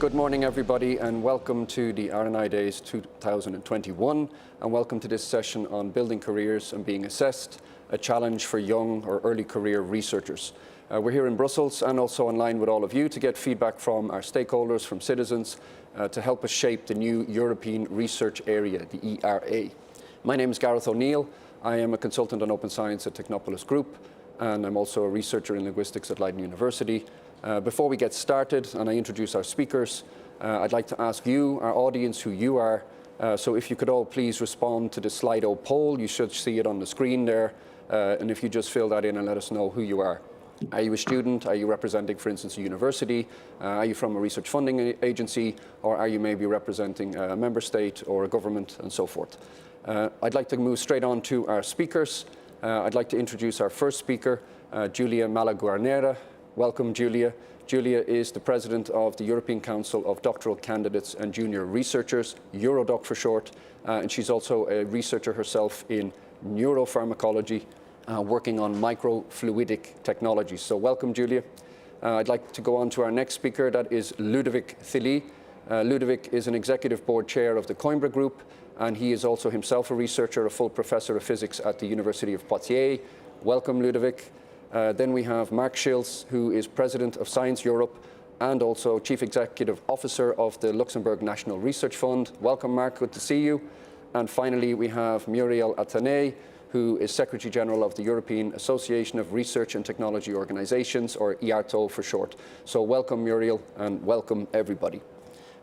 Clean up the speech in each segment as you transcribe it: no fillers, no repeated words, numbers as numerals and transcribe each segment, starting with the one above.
Good morning, everybody, and welcome to the R&I Days 2021, and welcome to this session on building careers and being assessed, a challenge for young or early career researchers. We're here in Brussels and also online with all of you to get feedback from our stakeholders, from citizens, to help us shape the new European Research Area, the ERA. My name is Gareth O'Neill. I am a consultant on open science at Technopolis Group, and I'm also a researcher in linguistics at Leiden University. Before we get started and I introduce our speakers, I'd like to ask you, our audience, who you are. So if you could all please respond to the Slido poll. You should see it on the screen there. And if you just fill that in and let us know who you are. Are you a student? Are you representing, for instance, a university? Are you from a research funding agency? Or are you maybe representing a member state or a government and so forth? I'd like to move straight on to our speakers. I'd like to introduce our first speaker, Julia Malaguarnera. Welcome, Julia. Julia is the president of the European Council of Doctoral Candidates and Junior Researchers, Eurodoc for short, and she's also a researcher herself in neuropharmacology, working on microfluidic technologies. So welcome, Julia. I'd like to go on to our next speaker, that is Ludovic Thilly. Ludovic is an executive board chair of the Coimbra Group, and he is also himself a researcher, a full professor of physics at the University of Poitiers. Welcome, Ludovic. Then we have Mark Schills, who is President of Science Europe and also Chief Executive Officer of the Luxembourg National Research Fund. Welcome, Mark, good to see you. And finally, we have Muriel Attanay, who is Secretary General of the European Association of Research and Technology Organizations, or EARTO for short. So welcome, Muriel, and welcome, everybody.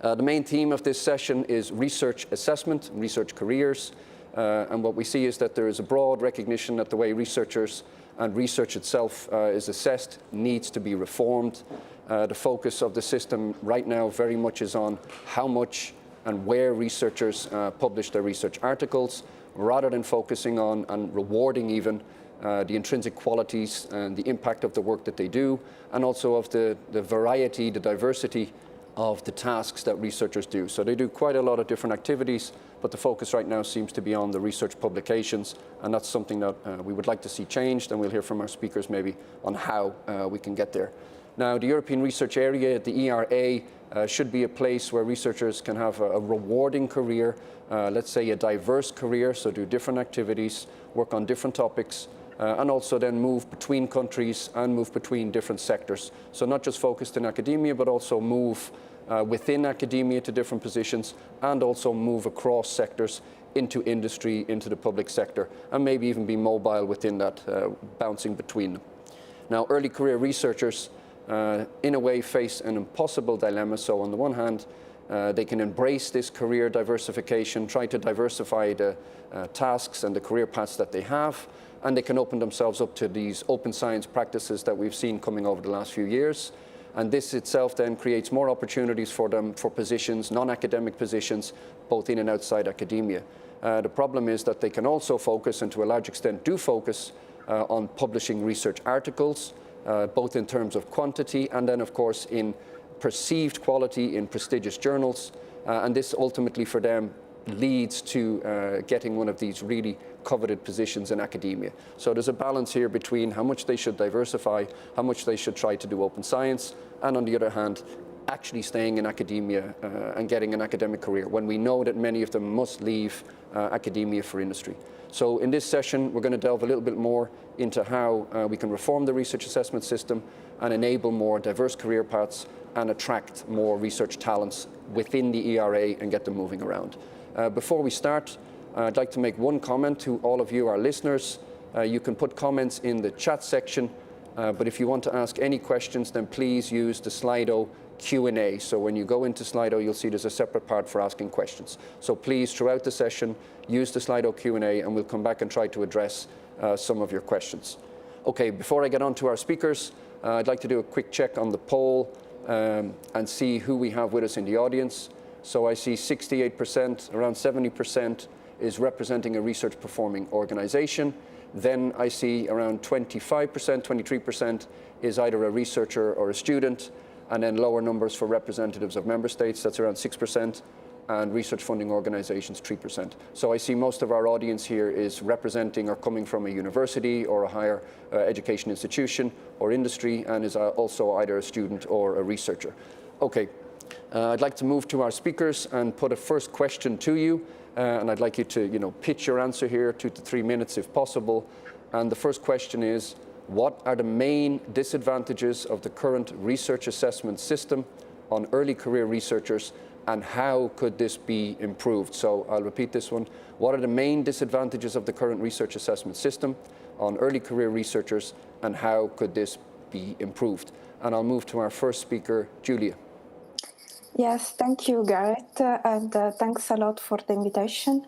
The main theme of this session is research assessment, research careers. And what we see is that there is a broad recognition that the way researchers and research itself is assessed needs to be reformed. The focus of the system right now very much is on how much and where researchers publish their research articles, rather than focusing on and rewarding even the intrinsic qualities and the impact of the work that they do, and also of the variety, the diversity of the tasks that researchers do. So they do quite a lot of different activities, but the focus right now seems to be on the research publications, and that's something that we would like to see changed, and we'll hear from our speakers maybe on how we can get there. Now, the European Research Area, the ERA, should be a place where researchers can have a rewarding career, let's say a diverse career, so do different activities, work on different topics, and also then move between countries and move between different sectors. So not just focused in academia, but also move within academia to different positions, and also move across sectors into industry, into the public sector, and maybe even be mobile within that, bouncing between them. Now, early career researchers, in a way, face an impossible dilemma. So on the one hand, they can embrace this career diversification, try to diversify the tasks and the career paths that they have, and they can open themselves up to these open science practices that we've seen coming over the last few years. And this itself then creates more opportunities for them for positions, non-academic positions, both in and outside academia. The problem is that they can also focus, and to a large extent do focus, on publishing research articles, both in terms of quantity and then, of course, in perceived quality in prestigious journals. And this ultimately for them leads to getting one of these really coveted positions in academia. So there's a balance here between how much they should diversify, how much they should try to do open science, and on the other hand, actually staying in academia and getting an academic career, when we know that many of them must leave academia for industry. So in this session, we're going to delve a little bit more into how we can reform the research assessment system and enable more diverse career paths and attract more research talents within the ERA and get them moving around. Before we start, I'd like to make one comment to all of you, our listeners. You can put comments in the chat section, but if you want to ask any questions, then please use the Slido Q&A. So when you go into Slido, you'll see there's a separate part for asking questions. So please, throughout the session, use the Slido Q&A, and we'll come back and try to address some of your questions. Okay, before I get on to our speakers, I'd like to do a quick check on the poll and see who we have with us in the audience. So I see 68%, around 70% is representing a research performing organization. Then I see around 25%, 23% is either a researcher or a student, and then lower numbers for representatives of member states, that's around 6%, and research funding organizations, 3%. So I see most of our audience here is representing or coming from a university or a higher education institution or industry, and is also either a student or a researcher. Okay. I'd like to move to our speakers and put a first question to you. And I'd like you to, pitch your answer here, 2 to 3 minutes if possible. And the first question is, what are the main disadvantages of the current research assessment system on early career researchers, and how could this be improved? So I'll repeat this one. What are the main disadvantages of the current research assessment system on early career researchers, and how could this be improved? And I'll move to our first speaker, Julia. Yes, thank you, Gareth, and thanks a lot for the invitation.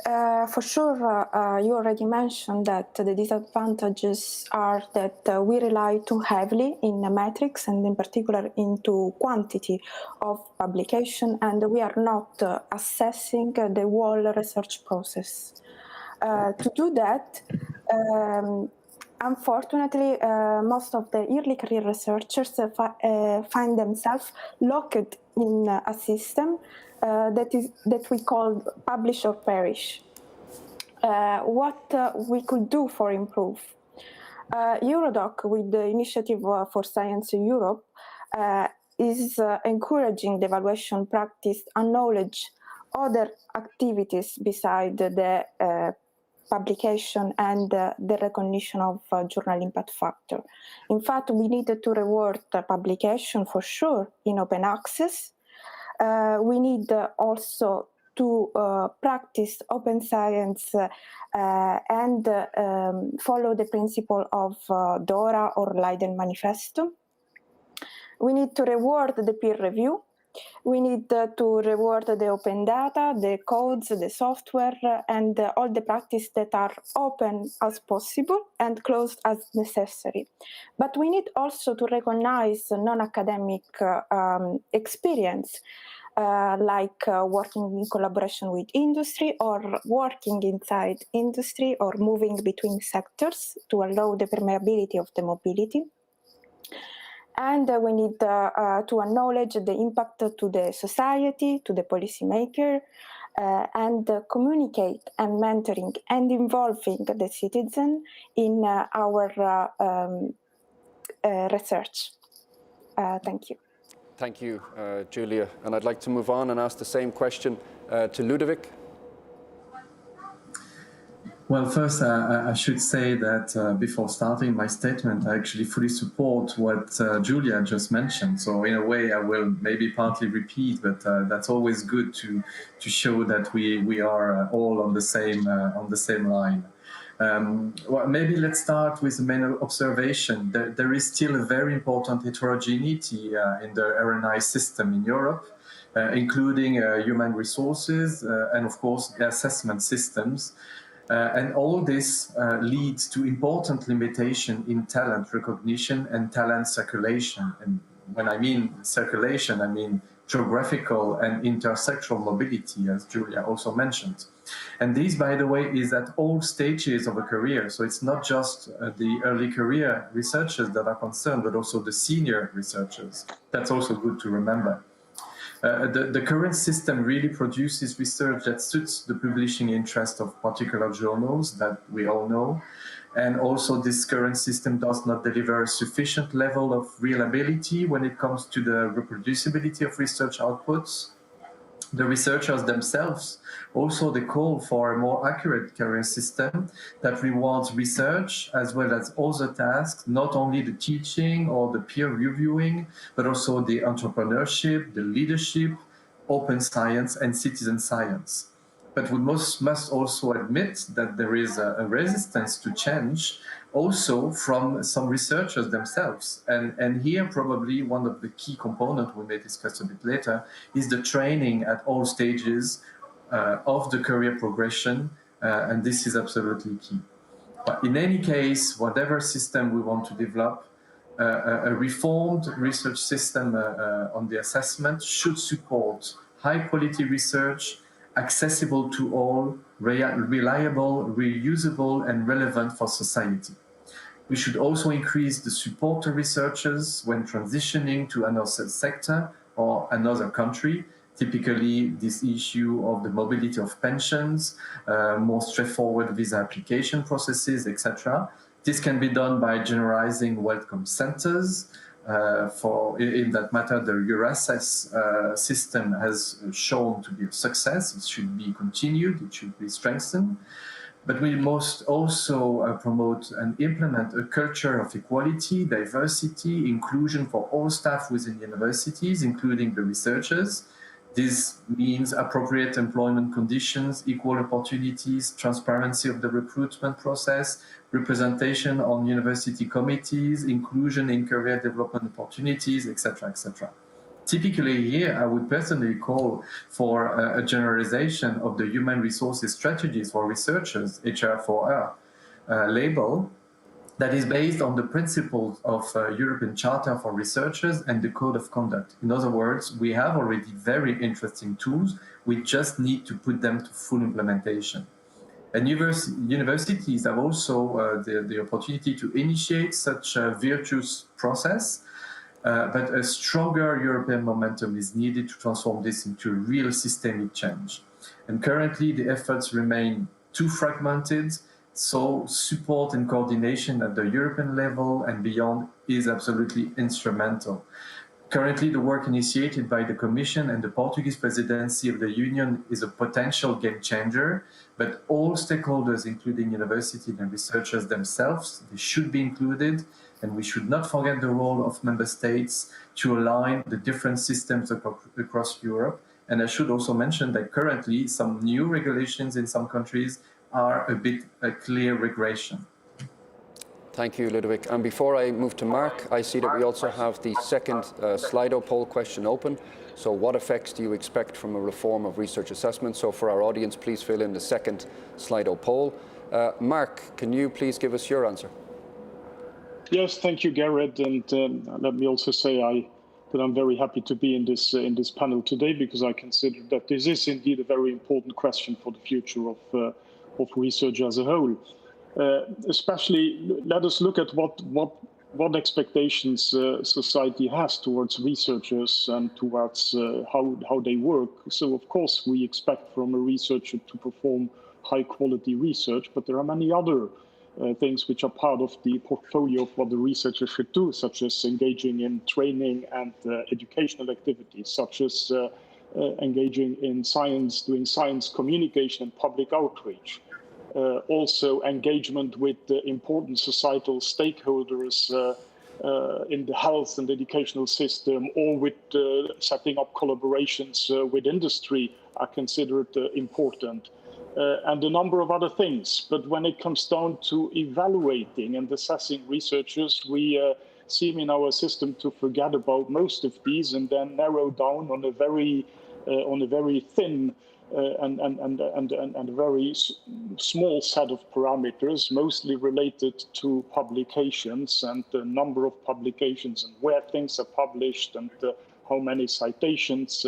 For sure, you already mentioned that the disadvantages are that we rely too heavily in metrics, and in particular into quantity of publication, and we are not assessing the whole research process. To do that, unfortunately, most of the early career researchers find themselves locked in a system that we call publish or perish. What we could do for improve? Eurodoc, with the Initiative for Science in Europe, is encouraging the evaluation practice and knowledge other activities beside the publication and the recognition of journal impact factor. In fact, we need to reward publication for sure in open access. We need also to practice open science and follow the principle of DORA or Leiden Manifesto. We need to reward the peer review. We need to reward the open data, the codes, the software, and all the practice that are open as possible and closed as necessary. But we need also to recognize non-academic experience, like working in collaboration with industry, or working inside industry, or moving between sectors to allow the permeability of the mobility. And we need to acknowledge the impact to the society, to the policymaker, and communicate and mentoring and involving the citizen in our research. Thank you. Thank you, Julia. And I'd like to move on and ask the same question to Ludovic. Well, first, I should say that before starting my statement, I actually fully support what Julia just mentioned. So in a way, I will maybe partly repeat, but that's always good to show that we are all on the same line. Well, maybe let's start with the main observation. There is still a very important heterogeneity in the RNI system in Europe, including human resources and, of course, the assessment systems. And all this leads to important limitation in talent recognition and talent circulation. And when I mean circulation, I mean geographical and intersectoral mobility, as Julia also mentioned. And this, by the way, is at all stages of a career. So it's not just the early career researchers that are concerned, but also the senior researchers. That's also good to remember. The current system really produces research that suits the publishing interest of particular journals that we all know. And also this current system does not deliver a sufficient level of reliability when it comes to the reproducibility of research outputs. The researchers themselves also they call for a more accurate career system that rewards research as well as other tasks, not only the teaching or the peer reviewing, but also the entrepreneurship, the leadership, open science, and citizen science. But we must also admit that there is a resistance to change also from some researchers themselves. And here probably one of the key components we may discuss a bit later is the training at all stages of the career progression, and this is absolutely key. But in any case, whatever system we want to develop, a reformed research system on the assessment should support high-quality research, accessible to all, reliable, reusable, and relevant for society. We should also increase the support to researchers when transitioning to another sector or another country. Typically, this issue of the mobility of pensions, more straightforward visa application processes, etc. This can be done by generalizing welcome centers, In that matter, the Eurassess system has shown to be a success. It should be continued, it should be strengthened. But we must also promote and implement a culture of equality, diversity, inclusion for all staff within universities, including the researchers. This means appropriate employment conditions, equal opportunities, transparency of the recruitment process, representation on university committees, inclusion in career development opportunities, etc., etc. Typically here, I would personally call for a generalization of the human resources strategies for researchers, HR4R label, that is based on the principles of European Charter for Researchers and the Code of Conduct. In other words, we have already very interesting tools. We just need to put them to full implementation. And universities have also the opportunity to initiate such a virtuous process, but a stronger European momentum is needed to transform this into real systemic change. And currently, the efforts remain too fragmented, so support and coordination at the European level and beyond is absolutely instrumental. Currently, the work initiated by the Commission and the Portuguese presidency of the Union is a potential game changer, but all stakeholders, including universities and researchers themselves, they should be included, and we should not forget the role of member states to align the different systems across Europe. And I should also mention that currently some new regulations in some countries are a clear regression. Thank you, Ludovic. And before I move to Mark, I see that we also have the second Slido poll question open. So what effects do you expect from a reform of research assessment? So for our audience, please fill in the second Slido poll. Mark, can you please give us your answer? Yes, thank you, Garrett. And let me also say that I'm very happy to be in this panel today, because I consider that this is indeed a very important question for the future of research as a whole. Especially, let us look at what expectations society has towards researchers and towards how they work. So, of course, we expect from a researcher to perform high-quality research, but there are many other things which are part of the portfolio of what the researcher should do, such as engaging in training and educational activities, such as engaging in science, doing science communication and public outreach. Also engagement with important societal stakeholders in the health and educational system, or with setting up collaborations with industry are considered important. And a number of other things. But when it comes down to evaluating and assessing researchers, we seem in our system to forget about most of these and then narrow down on a very thin and a very small set of parameters, mostly related to publications and the number of publications and where things are published and how many citations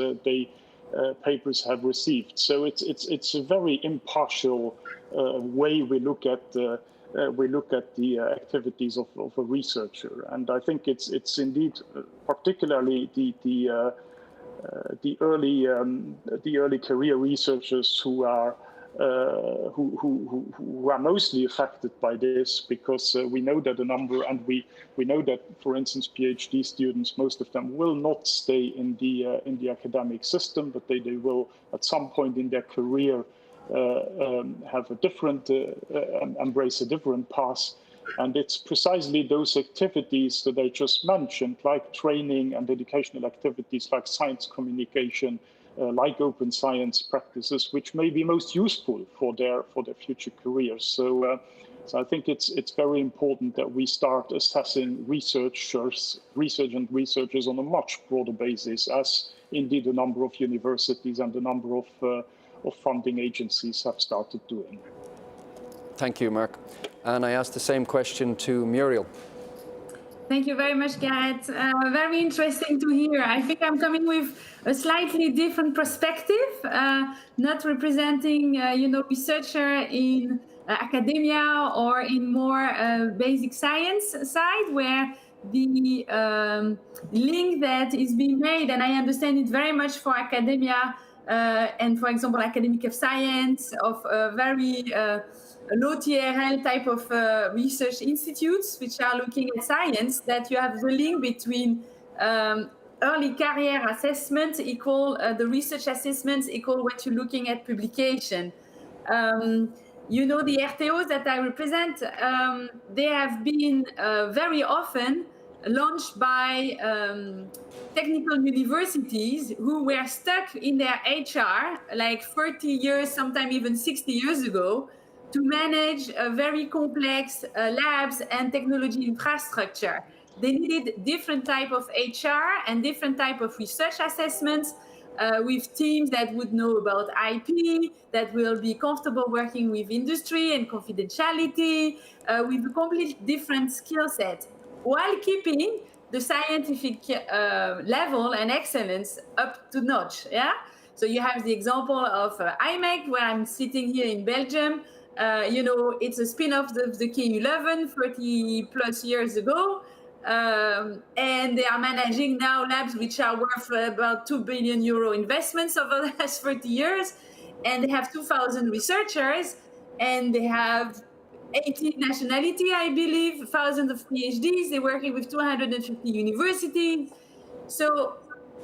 papers have received. So it's a very impartial way we look at the activities of a researcher, and I think it's indeed particularly the early career researchers who are mostly affected by this, because we know that a number, and we know that, for instance, PhD students, most of them will not stay in the academic system, but they will at some point in their career have a different embrace a different path. And it's precisely those activities that I just mentioned, like training and educational activities, like science communication, like open science practices, which may be most useful for their future careers. So I think it's very important that we start assessing research and researchers on a much broader basis, as indeed a number of universities and a number of funding agencies have started doing. Thank you, Mark. And I asked the same question to Muriel. Thank you very much, Garrett. Very interesting to hear. I think I'm coming with a slightly different perspective, not representing, researcher in academia or in more basic science side, where the link that is being made, and I understand it very much for academia and, for example, academic of science, of very low TRL type of research institutes, which are looking at science, that you have the link between early career assessment equal the research assessments equal what you're looking at publication. You know, the RTOs that I represent, they have been very often launched by technical universities who were stuck in their HR like 30 years, sometimes even 60 years ago, to manage very complex labs and technology infrastructure. They needed different type of HR and different type of research assessments with teams that would know about IP, that will be comfortable working with industry and confidentiality, with a completely different skill set, while keeping the scientific level and excellence up to notch. Yeah. So you have the example of IMEC, where I'm sitting here in Belgium. You know, it's a spin-off of the K11 30 plus years ago. And they are managing now labs which are worth about 2 billion euro investments over the last 30 years. And they have 2,000 researchers, and they have 18 nationality, I believe, thousands of PhDs. They're working with 250 universities. So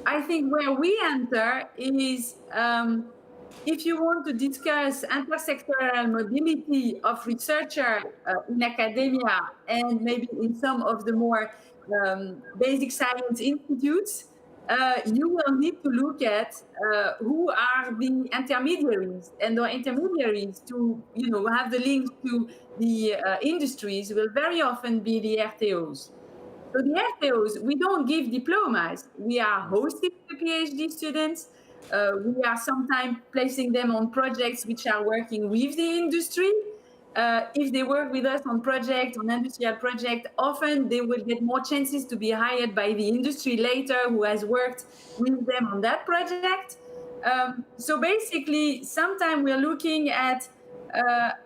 I think where we enter is if you want to discuss intersectoral mobility of researcher in academia and maybe in some of the more basic science institutes, you will need to look at who are the intermediaries, and the intermediaries to, you know, have the link to the industries will very often be the RTOs. So the RTOs, we don't give diplomas. We are hosting the PhD students. We are sometimes placing them on projects which are working with the industry. If they work with us on industrial project, often they will get more chances to be hired by the industry later who has worked with them on that project. So basically, sometimes we're looking at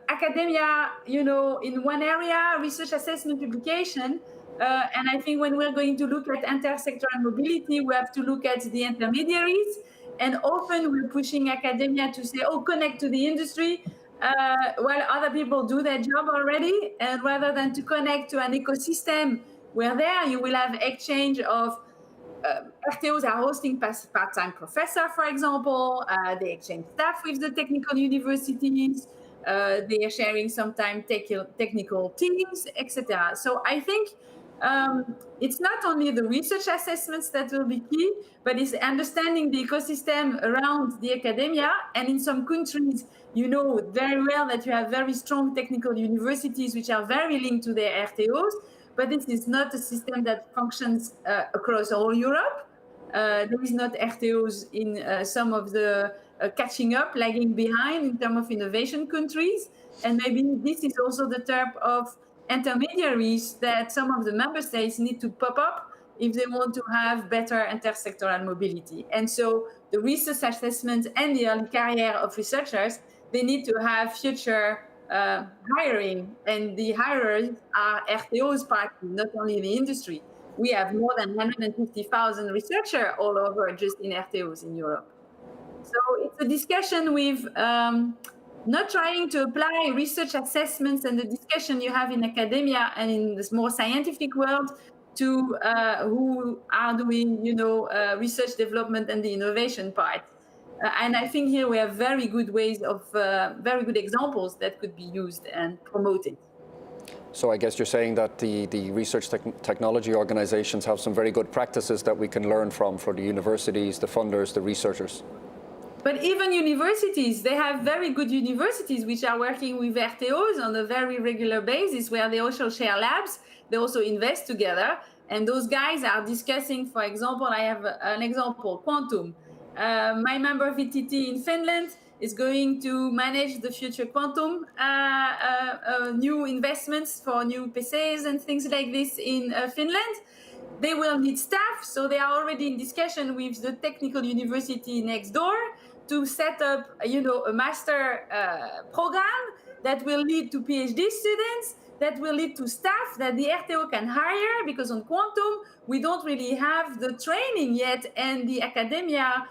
academia, you know, in one area, research assessment publication. And I think when we're going to look at intersectoral mobility, we have to look at the intermediaries. And often we're pushing academia to say, oh, connect to the industry, while other people do their job already. And rather than to connect to an ecosystem where there you will have exchange of RTOs are hosting part-time professor, for example. They exchange staff with the technical universities. They are sharing sometimes technical teams, etc. So I think it's not only the research assessments that will be key, but it's understanding the ecosystem around the academia. And in some countries, you know very well that you have very strong technical universities which are very linked to their RTOs, but this is not a system that functions across all Europe. There is not RTOs in some of the catching up, lagging behind in terms of innovation countries. And maybe this is also the type of intermediaries that some of the member states need to pop up if they want to have better intersectoral mobility. And so the research assessment and the early career of researchers, they need to have future hiring, and the hirers are RTOs partly, not only in the industry. We have more than 150,000 researchers all over just in RTOs in Europe. So it's a discussion with not trying to apply research assessments and the discussion you have in academia and in this more scientific world to who are doing, you know, research development and the innovation part. And I think here we have very good ways of, very good examples that could be used and promoted. So I guess you're saying that the research technology organizations have some very good practices that we can learn from for the universities, the funders, the researchers. But even universities, they have very good universities which are working with RTOs on a very regular basis, where they also share labs, they also invest together. And those guys are discussing, for example, I have an example, quantum. My member VTT in Finland is going to manage the future quantum new investments for new PCs and things like this in Finland. They will need staff, so they are already in discussion with the technical university next door to set up, you know, a master program that will lead to PhD students, that will lead to staff that the RTO can hire, because on quantum, we don't really have the training yet and the academia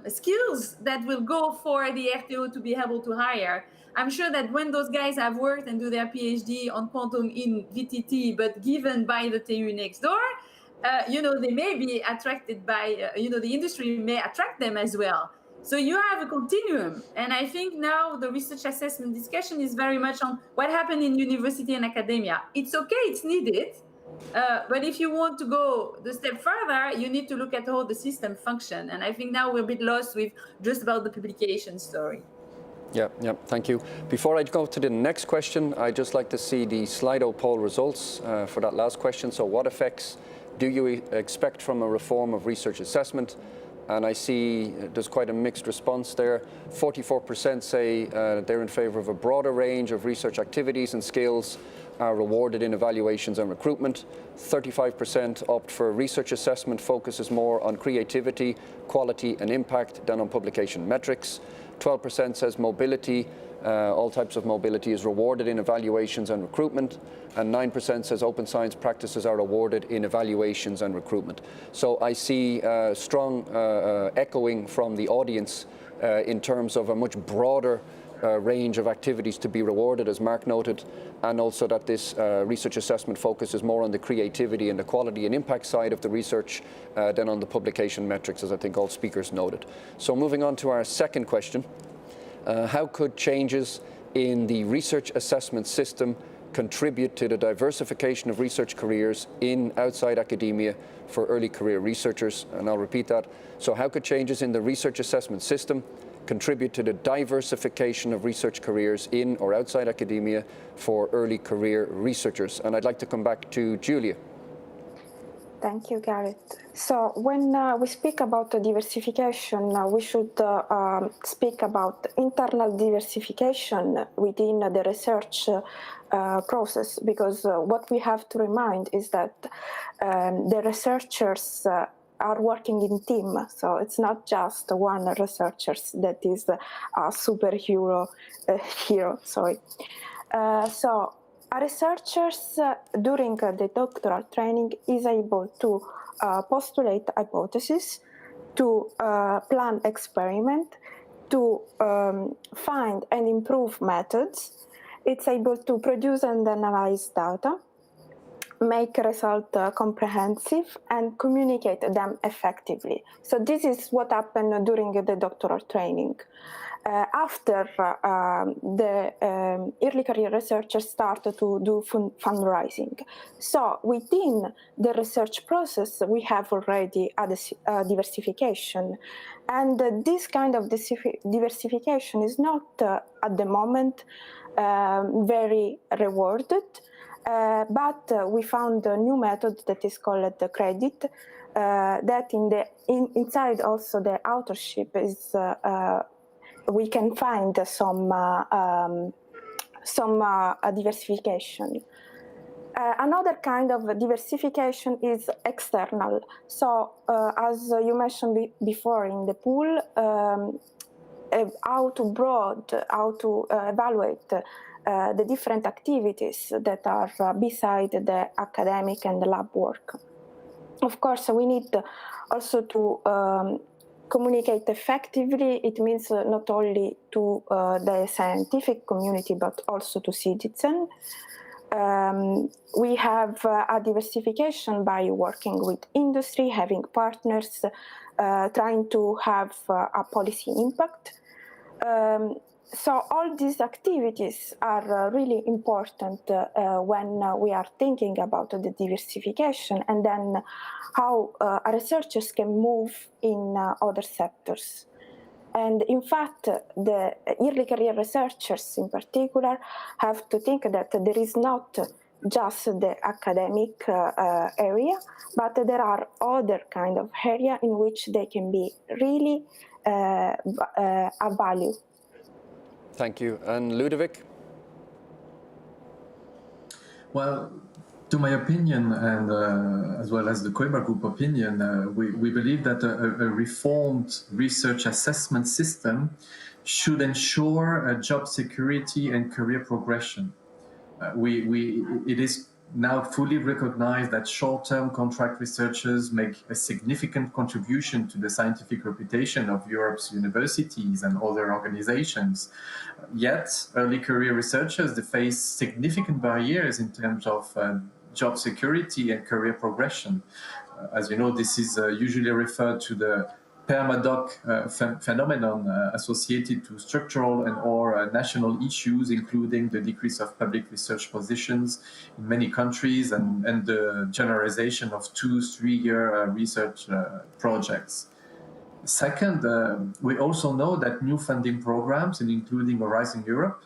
skills that will go for the RTO to be able to hire. I'm sure that when those guys have worked and do their PhD on quantum in VTT, but given by the TU next door, they may be attracted by, the industry may attract them as well. So you have a continuum. And I think now the research assessment discussion is very much on what happened in university and academia. It's okay, it's needed. But if you want to go the step further, you need to look at how the system function. And I think now we're a bit lost with just about the publication story. Yeah, thank you. Before I go to the next question, I'd just like to see the Slido poll results for that last question. So what effects do you expect from a reform of research assessment? And I see there's quite a mixed response there. 44% say they're in favor of a broader range of research activities and skills are rewarded in evaluations and recruitment. 35% opt for research assessment focuses more on creativity, quality and impact than on publication metrics. 12% says mobility, all types of mobility is rewarded in evaluations and recruitment, and 9% says open science practices are awarded in evaluations and recruitment. So I see strong echoing from the audience in terms of a much broader range of activities to be rewarded, as Mark noted, and also that this research assessment focuses more on the creativity and the quality and impact side of the research than on the publication metrics, as I think all speakers noted. So moving on to our second question, how could changes in the research assessment system contribute to the diversification of research careers in outside academia for early career researchers? And I'll repeat that. So how could changes in the research assessment system contribute to the diversification of research careers in or outside academia for early career researchers? And I'd like to come back to Julia. Thank you, Garrett. So when we speak about diversification, we should speak about internal diversification within the research process, because what we have to remind is that the researchers are working in team. So it's not just one researcher that is a superhero hero. So a researchers during the doctoral training is able to postulate hypotheses, to plan experiment, to find and improve methods. It's able to produce and analyze data, make result comprehensive, and communicate them effectively. So this is what happened during the doctoral training. After the early career researchers start to do fundraising. So within the research process, we have already a diversification. And this kind of diversification is not at the moment very rewarded. But we found a new method that is called the credit, that inside also the authorship is we can find some diversification. Another kind of diversification is external. So as you mentioned before in the pool, how to evaluate the different activities that are beside the academic and the lab work. Of course, we need also to communicate effectively. It means not only to the scientific community, but also to citizens. We have a diversification by working with industry, having partners, trying to have a policy impact. So all these activities are really important when we are thinking about the diversification and then how researchers can move in other sectors. And in fact, the early career researchers in particular have to think that there is not just the academic area, but there are other kind of area in which they can be really a value. Thank you. And Ludovic? Well, to my opinion, and as well as the Koiba Group opinion, we believe that a reformed research assessment system should ensure job security and career progression. It is now fully recognize that short-term contract researchers make a significant contribution to the scientific reputation of Europe's universities and other organizations. Yet, early career researchers, they face significant barriers in terms of job security and career progression. As you know, this is usually referred to the permadoc phenomenon associated to structural and or national issues, including the decrease of public research positions in many countries and the generalization of 2-3 year research projects. Second, we also know that new funding programs, including Horizon Europe,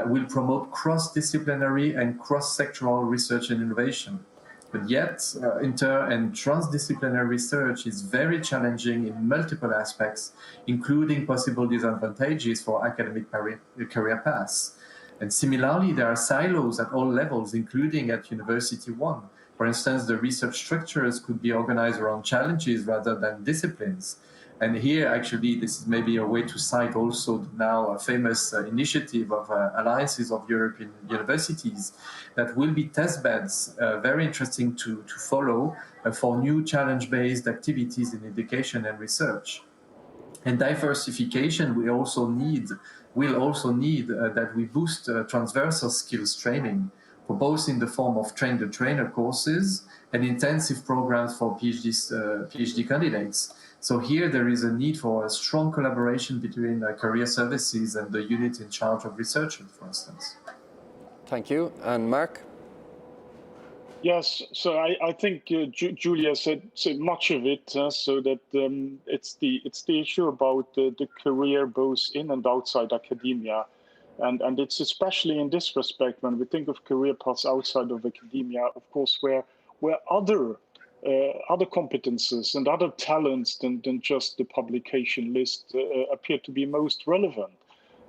will promote cross-disciplinary and cross-sectoral research and innovation. But yet, inter- and transdisciplinary research is very challenging in multiple aspects, including possible disadvantages for academic career paths. And similarly, there are silos at all levels, including at University 1. For instance, the research structures could be organized around challenges rather than disciplines. And here, actually, this is maybe a way to cite also now a famous initiative of alliances of European universities that will be test beds, very interesting to follow for new challenge-based activities in education and research. And diversification will also need that we boost transversal skills training, for both in the form of train-the-trainer courses and intensive programs for PhD candidates. So here there is a need for a strong collaboration between career services and the unit in charge of research, for instance. Thank you. And Mark? Yes, so I think Julia said much of it, so that it's the issue about the career both in and outside academia. And it's especially in this respect when we think of career paths outside of academia, of course, where other competences and other talents than just the publication list appear to be most relevant.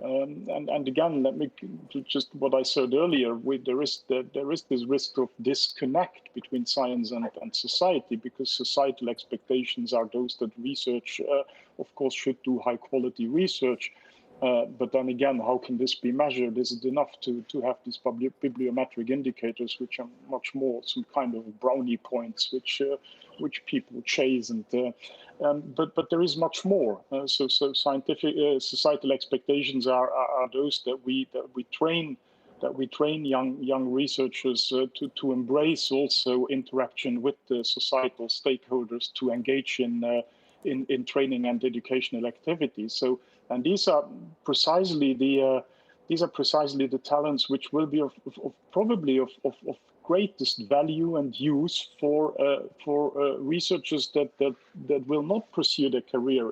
And again, let me just what I said earlier. There is this risk of disconnect between science and society, because societal expectations are those that research, of course, should do high quality research. But then again, how can this be measured? Is it enough to have these bibliometric indicators, which are much more some kind of brownie points, which people chase? But there is much more. So scientific societal expectations are those that we train young researchers to embrace also interaction with the societal stakeholders, to engage in training and educational activities. So. And these are precisely the talents which will be probably of greatest value and use for researchers that will not pursue their career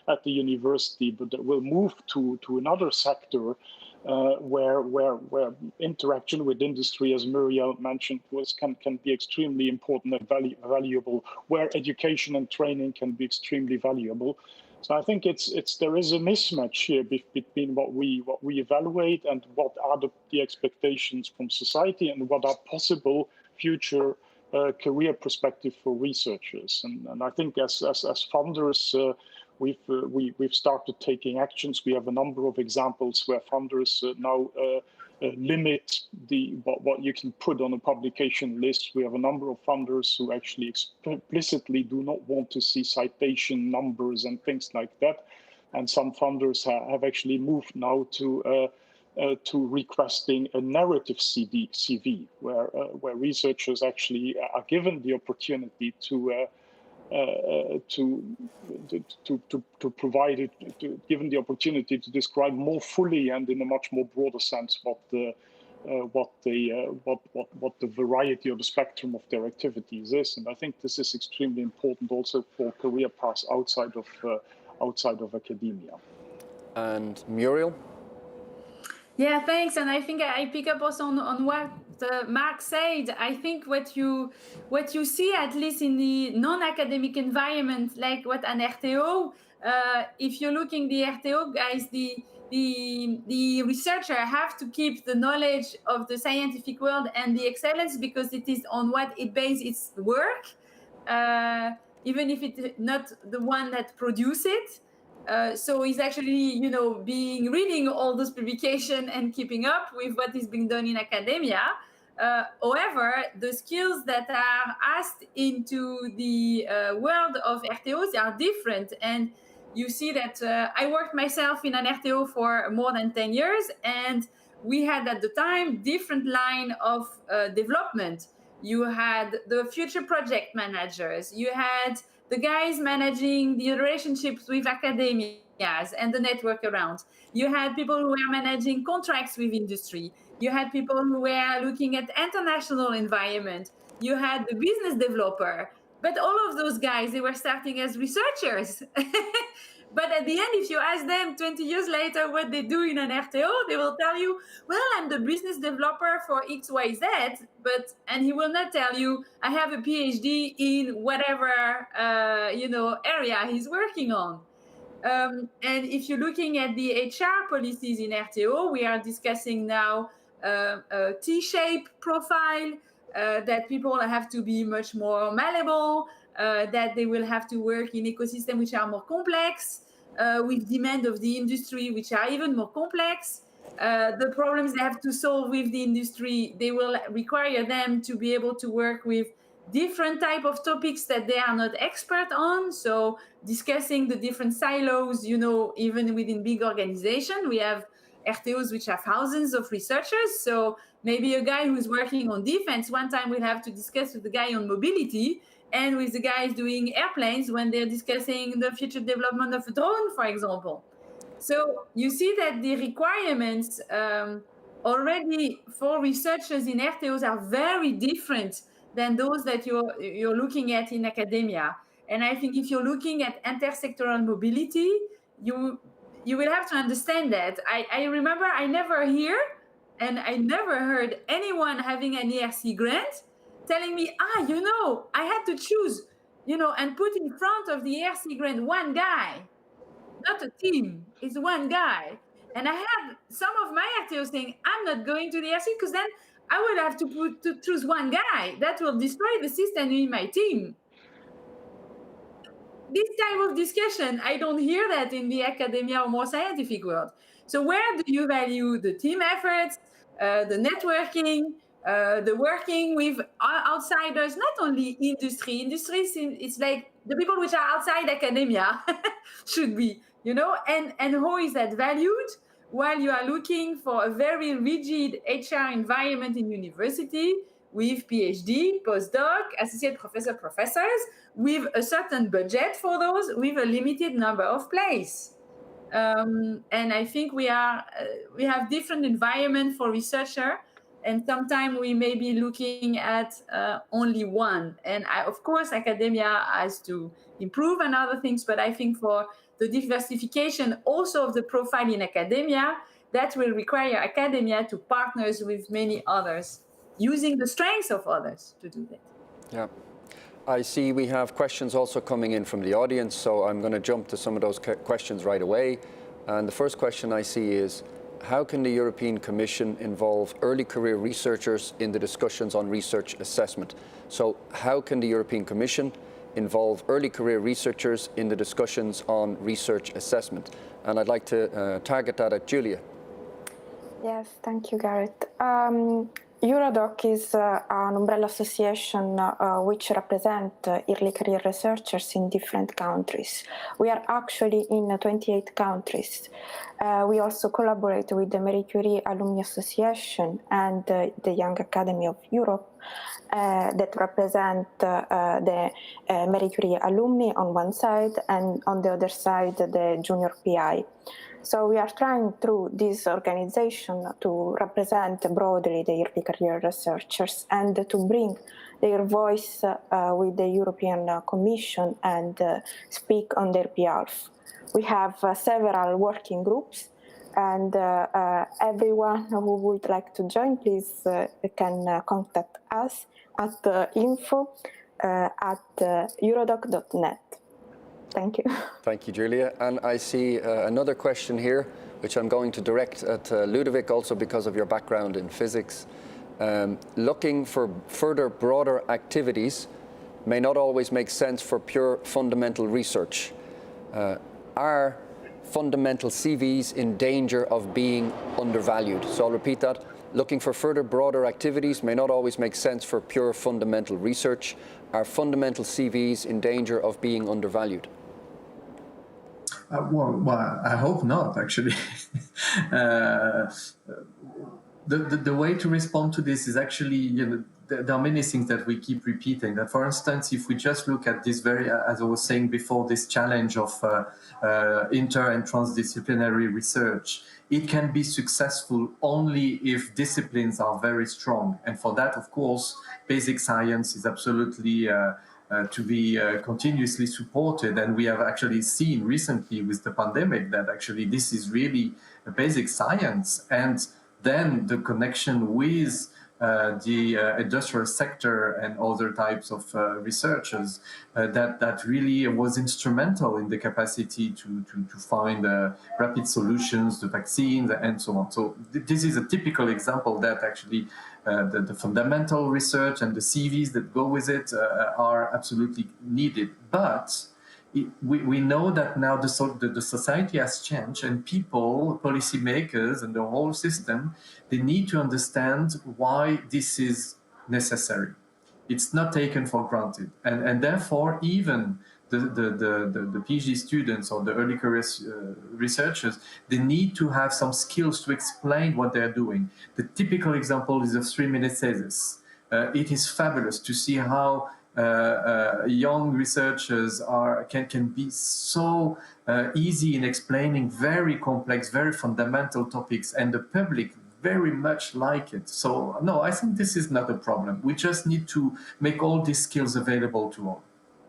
at the university, but that will move to another sector where interaction with industry, as Muriel mentioned, can be extremely important and valuable, where education and training can be extremely valuable. So I think there is a mismatch here between what we evaluate and what are the expectations from society and what are possible future career perspective for researchers. And I think as funders, we've started taking actions. We have a number of examples where funders now limit what you can put on a publication list. We have a number of funders who actually explicitly do not want to see citation numbers and things like that. And some funders have actually moved now to requesting a narrative CV, where researchers actually are given the opportunity to provide it, given the opportunity to describe more fully and in a much more broader sense what the variety or the spectrum of their activities is. And I think this is extremely important also for career paths outside of academia. And Muriel? Yeah, thanks. And I think I pick up also on what Mark said. I think what you see, at least in the non-academic environment, like what an RTO, if you're looking the RTO guys, the researcher have to keep the knowledge of the scientific world and the excellence, because it is on what it bases its work, even if it's not the one that produces it. So he's actually, reading all those publications and keeping up with what is being done in academia. However, the skills that are asked into the world of RTOs are different. And you see that I worked myself in an RTO for more than 10 years, and we had at the time different line of development. You had the future project managers, you had the guys managing the relationships with academias and the network around. You had people who were managing contracts with industry. You had people who were looking at international environment. You had the business developer. But all of those guys, they were starting as researchers. But at the end, if you ask them 20 years later what they do in an RTO, they will tell you, well, I'm the business developer for XYZ, and he will not tell you, I have a PhD in whatever, area he's working on. And if you're looking at the HR policies in RTO, we are discussing now a T-shape profile, that people have to be much more malleable, that they will have to work in ecosystems which are more complex, with demand of the industry which are even more complex. The problems they have to solve with the industry, they will require them to be able to work with different type of topics that they are not expert on. So discussing the different silos, even within big organizations, we have RTOs which have thousands of researchers. So maybe a guy who's working on defense, one time we'll have to discuss with the guy on mobility and with the guys doing airplanes when they're discussing the future development of a drone, for example. So you see that the requirements already for researchers in RTOs are very different than those that you're looking at in academia. And I think if you're looking at intersectoral mobility, you will have to understand that. I remember I never heard anyone having an ERC grant telling me, I had to choose, and put in front of the ERC grant one guy, not a team, it's one guy. And I had some of my RTOs saying, I'm not going to the ERC because then I would have to choose one guy that will destroy the system in my team. This type of discussion, I don't hear that in the academia or more scientific world. So where do you value the team efforts, the networking, the working with outsiders, not only industry. Industry, it's like the people which are outside academia should be, and how is that valued? While you are looking for a very rigid HR environment in university with PhD, postdoc, associate professor, professors, with a certain budget for those, with a limited number of places. And I think we have different environment for researcher, and sometimes we may be looking at only one. And of course, academia has to improve and other things, but I think for the diversification also of the profile in academia, that will require academia to partners with many others, using the strengths of others to do that. Yeah. I see we have questions also coming in from the audience, so I'm going to jump to some of those questions right away. And the first question I see is, how can the European Commission involve early career researchers in the discussions on research assessment? So how can the European Commission involve early career researchers in the discussions on research assessment? And I'd like to target that at Julia. Yes, thank you, Garrett. Eurodoc is an umbrella association which represents early career researchers in different countries. We are actually in 28 countries. We also collaborate with the Marie Curie Alumni Association and the Young Academy of Europe that represent the Marie Curie alumni on one side, and on the other side the junior PI. So we are trying through this organization to represent broadly the early career researchers and to bring their voice with the European Commission and speak on their behalf. We have several working groups, and everyone who would like to join, please can contact us at info@eurodoc.net. Thank you. Thank you, Julia. And I see another question here, which I'm going to direct at Ludovic, also because of your background in physics. Looking for further broader activities may not always make sense for pure fundamental research. Are fundamental CVs in danger of being undervalued? So I'll repeat that. Looking for further broader activities may not always make sense for pure fundamental research. Are fundamental CVs in danger of being undervalued? Well, I hope not, actually. The way to respond to this is actually, there are many things that we keep repeating. That, for instance, if we just look at this very, as I was saying before, this challenge of inter and transdisciplinary research, it can be successful only if disciplines are very strong. And for that, of course, basic science is absolutely to be continuously supported. And we have actually seen recently with the pandemic that actually this is really a basic science. And then the connection with the industrial sector and other types of researchers that really was instrumental in the capacity to find rapid solutions, the vaccines, and so on. So this is a typical example that actually the fundamental research and the CVs that go with it are absolutely needed. But we know that now the society has changed, and people, policymakers, and the whole system, they need to understand why this is necessary. It's not taken for granted, and therefore even the PhD students or the early career researchers, they need to have some skills to explain what they're doing. The typical example is a 3-minute thesis. It is fabulous to see how young researchers can be so easy in explaining very complex, very fundamental topics, and the public very much like it. So no, I think this is not a problem. We just need to make all these skills available to all.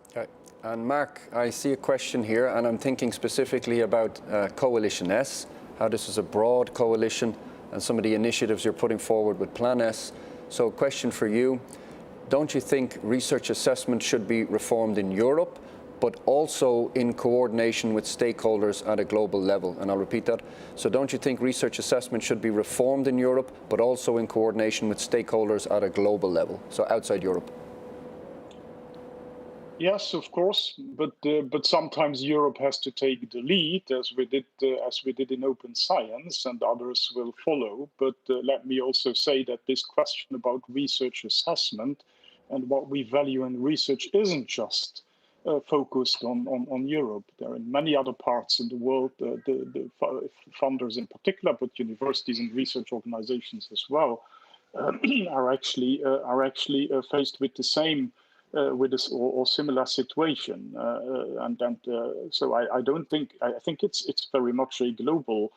Okay. And Mark, I see a question here, and I'm thinking specifically about Coalition S, how this is a broad coalition, and some of the initiatives you're putting forward with Plan S. So a question for you. Don't you think research assessment should be reformed in Europe, but also in coordination with stakeholders at a global level? And I'll repeat that. So don't you think research assessment should be reformed in Europe, but also in coordination with stakeholders at a global level, so outside Europe? Yes, of course, but sometimes Europe has to take the lead, as we did in open science, and others will follow. But let me also say that this question about research assessment and what we value in research isn't just focused on Europe. There are many other parts in the world, the funders in particular, but universities and research organizations as well, are actually faced with the same with this or similar situation, so I don't think, I think it's very much a global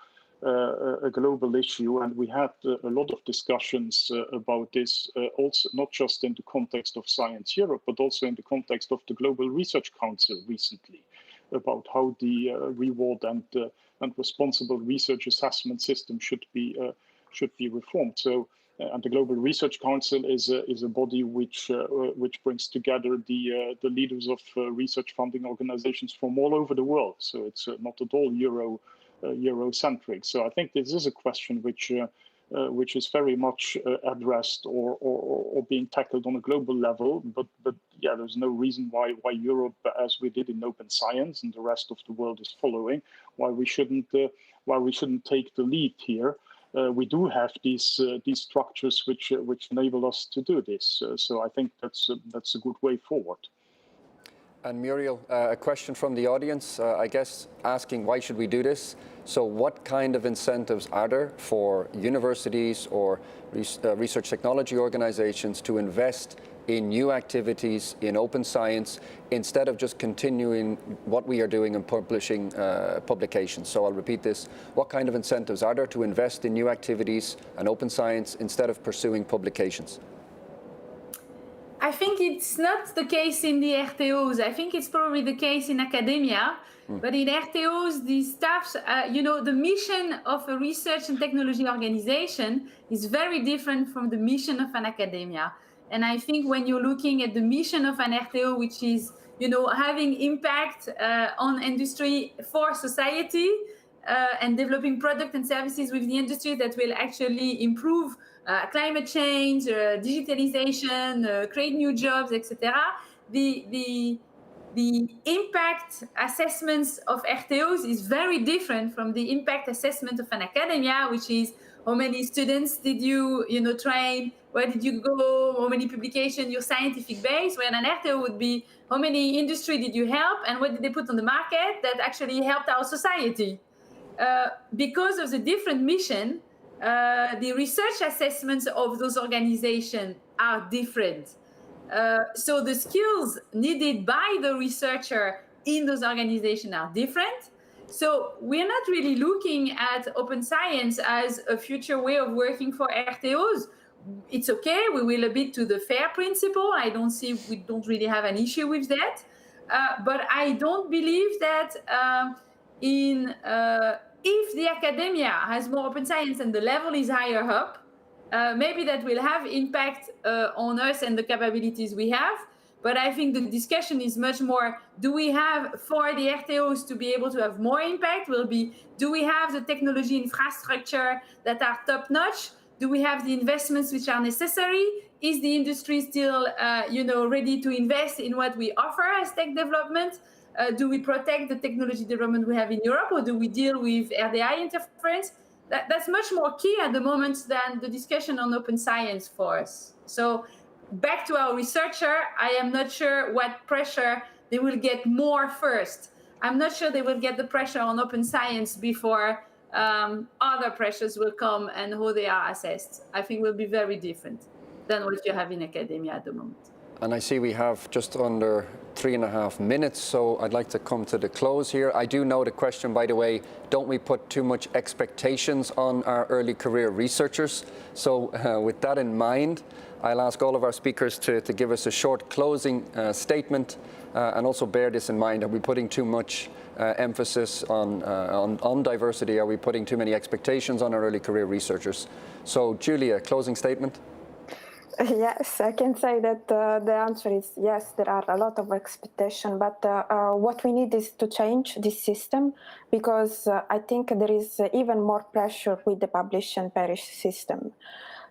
issue, and we had a lot of discussions about this also not just in the context of Science Europe, but also in the context of the Global Research Council recently, about how the reward and responsible research assessment system should be reformed. So. And the Global Research Council is a body which brings together the leaders of research funding organizations from all over the world. So it's not at all Eurocentric. So I think this is a question which is very much addressed or being tackled on a global level. But yeah, there's no reason why Europe, as we did in open science, and the rest of the world is following, why we shouldn't take the lead here. We do have these structures which enable us to do this. So I think that's a good way forward. And Muriel, a question from the audience, I guess, asking why should we do this? So what kind of incentives are there for universities or research technology organizations to invest in new activities in open science instead of just continuing what we are doing and publishing publications? So I'll repeat this. What kind of incentives are there to invest in new activities and open science instead of pursuing publications? I think it's not the case in the RTOs. I think it's probably the case in academia. But in RTOs, the staffs, the mission of a research and technology organization is very different from the mission of an academia. And I think when you're looking at the mission of an RTO, which is, having impact on industry for society and developing product and services with the industry that will actually improve climate change, digitalization, create new jobs, etc. The impact assessments of RTOs is very different from the impact assessment of an academia, which is How many students did you, train? Where did you go? How many publications? Your scientific base. Where an RTO would be, how many industry did you help, and what did they put on the market that actually helped our society? Because of the different mission, the research assessments of those organizations are different. So the skills needed by the researcher in those organizations are different. So we're not really looking at open science as a future way of working for RTOs. It's okay, we will a bit to the FAIR principle. We don't really have an issue with that. But I don't believe that if the academia has more open science and the level is higher up, maybe that will have impact on us and the capabilities we have. But I think the discussion is much more, do we have, for the RTOs to be able to have more impact, do we have the technology infrastructure that are top notch? Do we have the investments which are necessary? Is the industry still ready to invest in what we offer as tech development? Do we protect the technology development we have in Europe, or do we deal with RDI interference? That's much more key at the moment than the discussion on open science for us. So back to our researcher, I am not sure what pressure they will get more first. I'm not sure they will get the pressure on open science before other pressures will come and how they are assessed. I think will be very different than what you have in academia at the moment. And I see we have just under 3.5 minutes, so I'd like to come to the close here. I do know the question, by the way, don't we put too much expectations on our early career researchers? So with that in mind, I'll ask all of our speakers to give us a short closing statement, and also bear this in mind. Are we putting too much emphasis on diversity? Are we putting too many expectations on our early career researchers? So Julia, closing statement? Yes, I can say that the answer is yes, there are a lot of expectation, but what we need is to change this system, because I think there is even more pressure with the publish and perish system.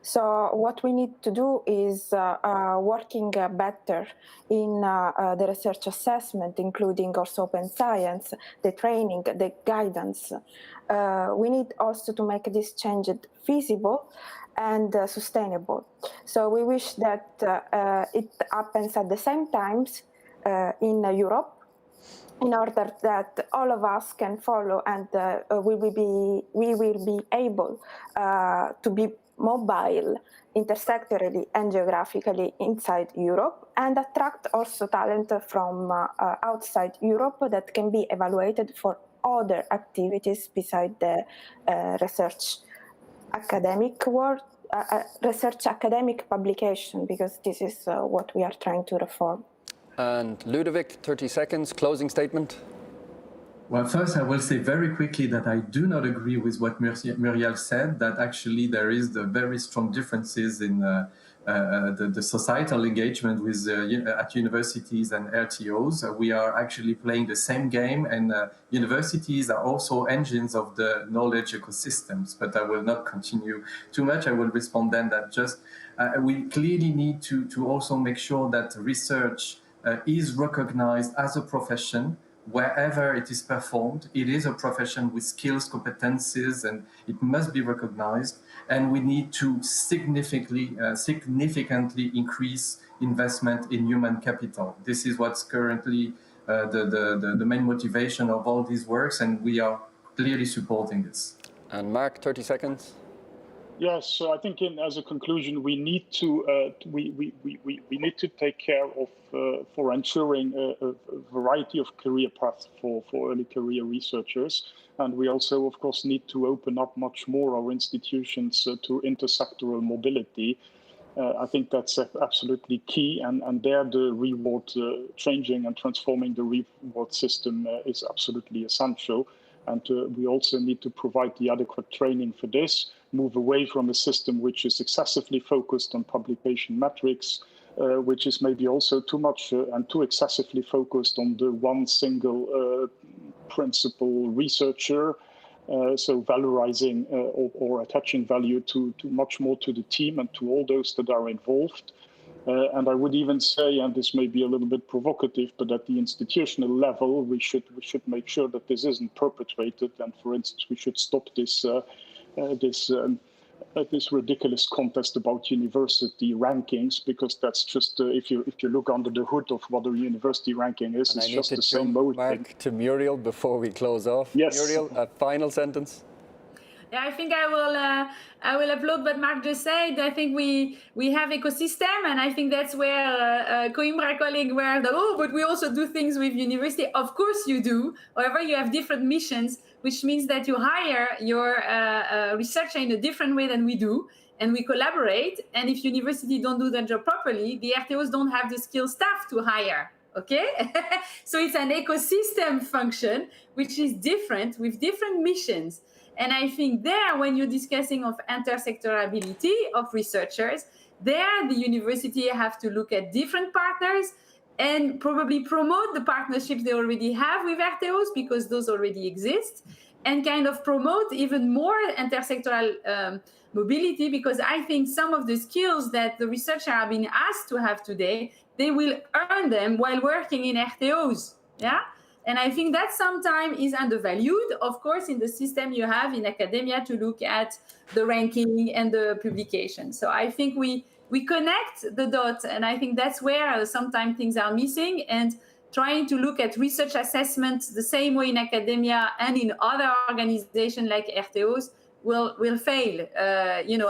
So what we need to do is working better in the research assessment, including also open science, the training, the guidance. We need also to make this change feasible and sustainable. So we wish that it happens at the same times in Europe, in order that all of us can follow, and we will be able to be mobile intersectorally and geographically inside Europe, and attract also talent from outside Europe that can be evaluated for other activities beside the research academic work, research academic publication, because this is what we are trying to reform. And Ludovic, 30 seconds, closing statement. Well, first, I will say very quickly that I do not agree with what Muriel said, that actually there is the very strong differences in the societal engagement with at universities and RTOs. We are actually playing the same game, and universities are also engines of the knowledge ecosystems. But I will not continue too much. I will respond then that just we clearly need to also make sure that research is recognized as a profession. Wherever it is performed, it is a profession with skills, competencies, and it must be recognized. And we need to significantly increase investment in human capital. This is what's currently the main motivation of all these works, and we are clearly supporting this. And Mark, 30 seconds. Yes, so I think as a conclusion, we need to we need to take care of for ensuring a variety of career paths for early career researchers, and we also, of course, need to open up much more our institutions to intersectoral mobility. I think that's absolutely key, and there the reward changing and transforming the reward system is absolutely essential. And we also need to provide the adequate training for this, move away from a system which is excessively focused on publication metrics, which is maybe also too much and too excessively focused on the one single principal researcher. So valorizing or attaching value to much more to the team and to all those that are involved. And I would even say, and this may be a little bit provocative, but at the institutional level, we should make sure that this isn't perpetuated. And for instance, we should stop this this ridiculous contest about university rankings, because that's just if you look under the hood of what a university ranking is, it's just the same old thing. To Muriel before we close off. Yes. Muriel, a final sentence. Yeah, I think I will applaud what Mark just said. I think we have ecosystem, and I think that's where Coimbra colleague were but we also do things with university. Of course you do. However, you have different missions, which means that you hire your researcher in a different way than we do, and we collaborate. And if university don't do their job properly, the RTOs don't have the skilled staff to hire. Okay, so it's an ecosystem function which is different with different missions. And I think there, when you're discussing of intersectorability of researchers, there the university have to look at different partners and probably promote the partnerships they already have with RTOs, because those already exist, and kind of promote even more intersectoral mobility, because I think some of the skills that the researchers are being asked to have today, they will earn them while working in RTOs. Yeah. And I think that sometimes is undervalued, of course, in the system you have in academia to look at the ranking and the publication. So I think we connect the dots, and I think that's where sometimes things are missing, and trying to look at research assessment the same way in academia and in other organizations like RTOs will fail.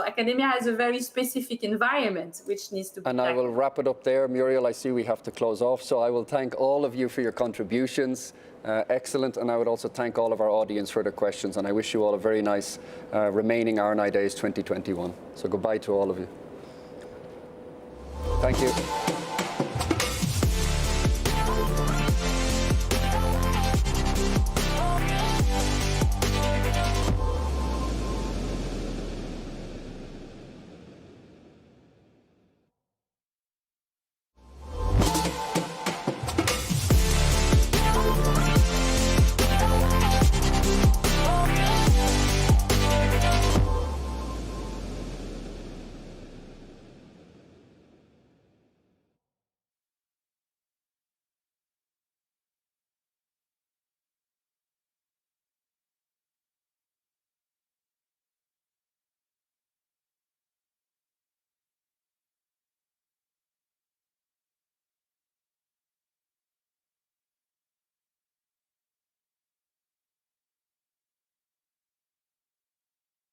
Academia has a very specific environment which needs to be And tackled. I will wrap it up there. Muriel, I see we have to close off, so I will thank all of you for your contributions. Excellent, and I would also thank all of our audience for their questions, and I wish you all a very nice remaining RNI Days 2021. So goodbye to all of you. Thank you.